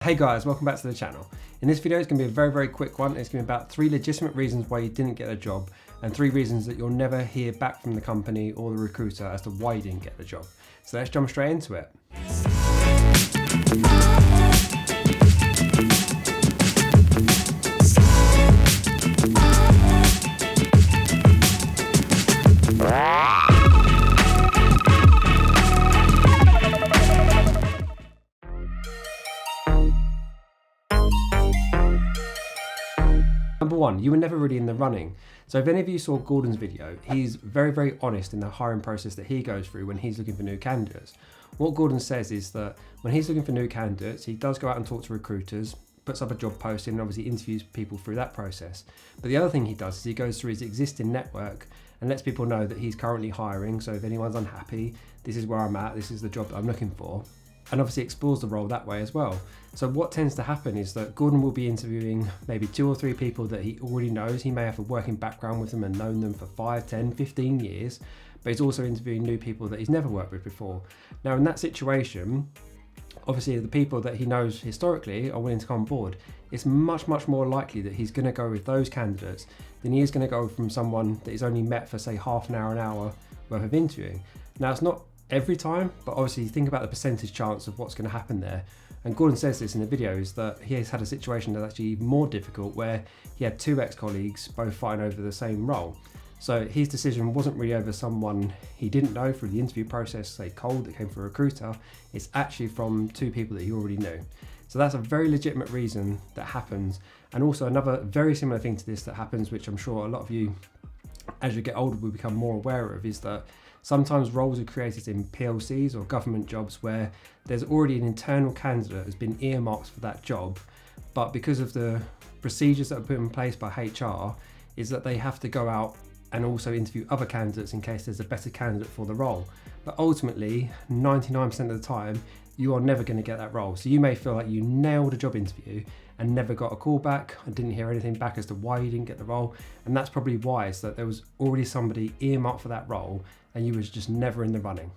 Hey guys, welcome back to the channel. In this video, it's going to be a very quick one. It's going to be about 3 legitimate reasons why you didn't get a job and 3 reasons that you'll never hear back from the company or the recruiter as to why you didn't get the job. So let's jump straight into it. Number 1, you were never really in the running. So if any of you saw Gordon's video, he's very honest in the hiring process that he goes through when he's looking for new candidates. What Gordon says is that when he's looking for new candidates, he does go out and talk to recruiters, puts up a job posting and obviously interviews people through that process. But the other thing he does is he goes through his existing network and lets people know that he's currently hiring. So if anyone's unhappy, this is where I'm at, this is the job that I'm looking for. And obviously explores the role that way as well. So what tends to happen is that Gordon will be interviewing maybe 2 or 3 people that he already knows. He may have a working background with them and known them for 5, 10, 15 years, but he's also interviewing new people that he's never worked with before. Now in that situation, obviously the people that he knows historically are willing to come on board. It's much more likely that he's going to go with those candidates than he is going to go from someone that he's only met for say half an hour worth of interviewing. Now it's not every time, but obviously think about the percentage chance of what's going to happen there. And Gordon says this in the video, is that he has had a situation that's actually more difficult where he had 2 ex-colleagues both fighting over the same role. So his decision wasn't really over someone he didn't know through the interview process, say cold, that came from a recruiter. It's actually from 2 people that he already knew. So that's a very legitimate reason that happens. And also another very similar thing to this that happens, which I'm sure a lot of you as you get older will become more aware of, is that sometimes roles are created in PLCs or government jobs where there's already an internal candidate has been earmarked for that job, but because of the procedures that are put in place by HR, is that they have to go out and also interview other candidates in case there's a better candidate for the role. But ultimately, 99% of the time, you are never going to get that role. So you may feel like you nailed a job interview and never got a call back and didn't hear anything back as to why you didn't get the role. And that's probably why, is that there was already somebody earmarked for that role and you was just never in the running.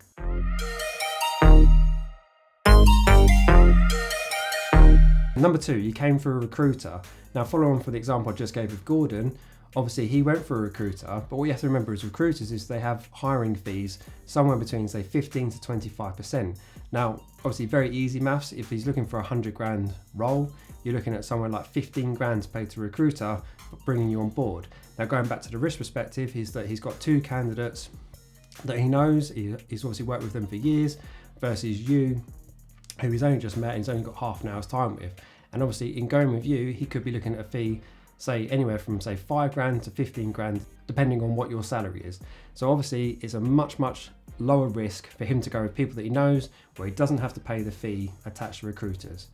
Number 2, you came through a recruiter. Now follow on for the example I just gave with Gordon. Obviously he went for a recruiter, but what you have to remember is recruiters is they have hiring fees somewhere between say 15 to 25%. Now obviously very easy maths, if he's looking for a 100 grand role, you're looking at somewhere like 15 grand paid to a recruiter bringing you on board. Now going back to the risk perspective, is that he's got 2 candidates that he knows, he's obviously worked with them for years, versus you who he's only just met and he's only got half an hour's time with. And obviously in going with you, he could be looking at a fee say anywhere from say 5 grand to 15 grand depending on what your salary is. So obviously it's a much lower risk for him to go with people that he knows, where he doesn't have to pay the fee attached to recruiters.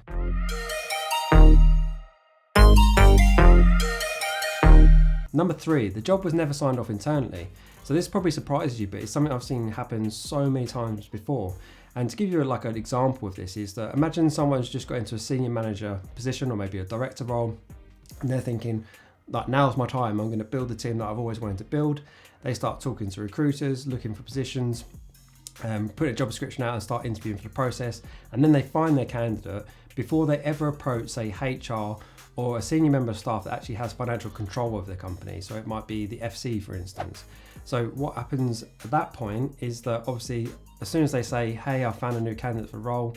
Number 3, the job was never signed off internally. So this probably surprises you, but it's something I've seen happen so many times before. And to give you like an example of this, is that imagine someone's just got into a senior manager position or maybe a director role, and they're thinking, like, now's my time, I'm going to build the team that I've always wanted to build. They start talking to recruiters, looking for positions, put a job description out and start interviewing for the process. And then they find their candidate before they ever approach, say, HR or a senior member of staff that actually has financial control of their company. So it might be the FC, for instance. So what happens at that point is that obviously, as soon as they say, hey, I found a new candidate for the role,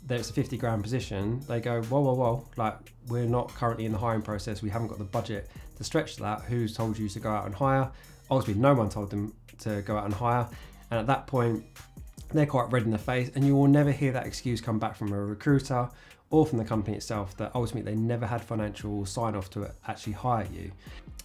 there's a 50 grand position, they go, whoa, like, we're not currently in the hiring process, we haven't got the budget to stretch that, who's told you to go out and hire? Ultimately, no one told them to go out and hire. And at that point, they're quite red in the face, and you will never hear that excuse come back from a recruiter or from the company itself that ultimately they never had financial sign off to actually hire you.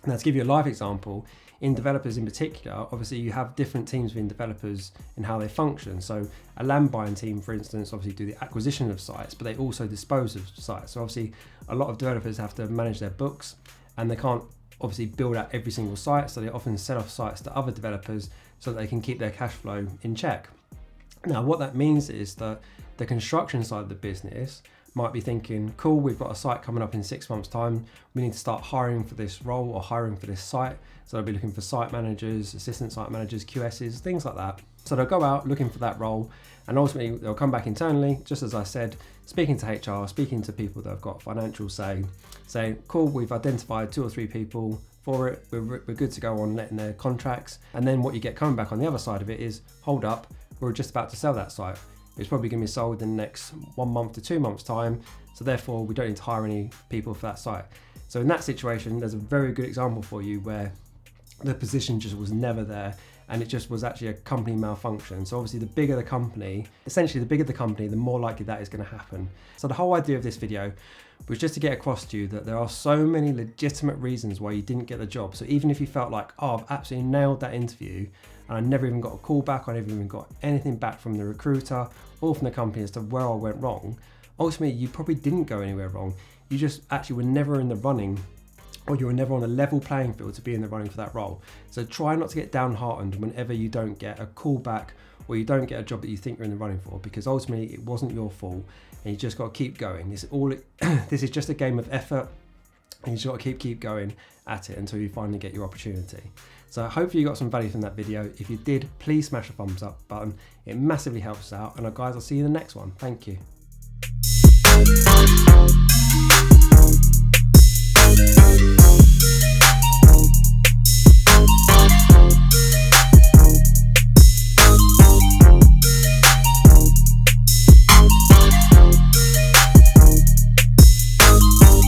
Now to give you a live example, in developers in particular, obviously you have different teams within developers and how they function. So a land buying team, for instance, obviously do the acquisition of sites, but they also dispose of sites. So obviously a lot of developers have to manage their books and they can't obviously build out every single site. So they often sell off sites to other developers so that they can keep their cash flow in check. Now what that means is that the construction side of the business might be thinking, cool, we've got a site coming up in 6 months' time. We need to start hiring for this role or hiring for this site. So they'll be looking for site managers, assistant site managers, QSs, things like that. So they'll go out looking for that role, and ultimately they'll come back internally, just as I said, speaking to HR, speaking to people that have got financial say, saying, cool, we've identified 2 or 3 people for it, we're good to go on letting their contracts. And then what you get coming back on the other side of it is, hold up, we're just about to sell that site. It's probably going to be sold in the next 1 month to 2 months time, so therefore we don't need to hire any people for that site. So in that situation, there's a very good example for you where the position just was never there, and it just was actually a company malfunction. So obviously the bigger the company, the more likely that is going to happen. So the whole idea of this video was just to get across to you that there are so many legitimate reasons why you didn't get the job. So even if you felt like, oh, I've absolutely nailed that interview and I never even got a call back, I never even got anything back from the recruiter or from the company as to where I went wrong, ultimately you probably didn't go anywhere wrong. You just actually were never in the running, or you were never on a level playing field to be in the running for that role. So try not to get downhearted whenever you don't get a call back or you don't get a job that you think you're in the running for, because ultimately it wasn't your fault and you just got to keep going. This is just a game of effort, and you just got to keep going at it until you finally get your opportunity. So hopefully you got some value from that video. If you did, please smash the thumbs up button. It massively helps us out, and guys, I'll see you in the next one. Thank you.